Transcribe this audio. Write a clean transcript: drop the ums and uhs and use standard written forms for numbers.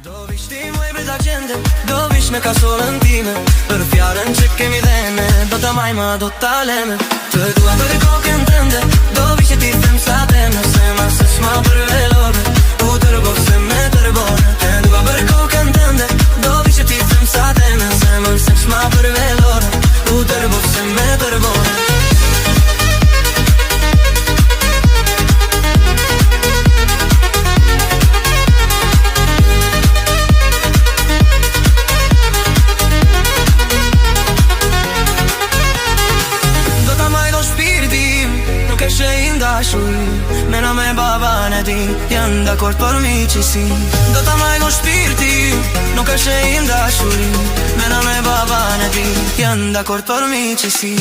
Do vish ti muj brita gjende, do vish me kasorën time. Për fjarën që kemi dhene, do ta majma, do ta leme. Të dua për kokën tënde, do vish e ti them sa teme. Se ma se s'ma për velore, u tërbo se me tërbone. Të dua për kokën tënde, do vish e ti them sa teme. Se ma se s'ma për velore, u tërbo se me tërbone. Mena me baban e ti, janë dakord për mi që si. Do ta maj në shpirti, nuk është e im dashuri. Mena me baban e ti, janë dakord për mi që si.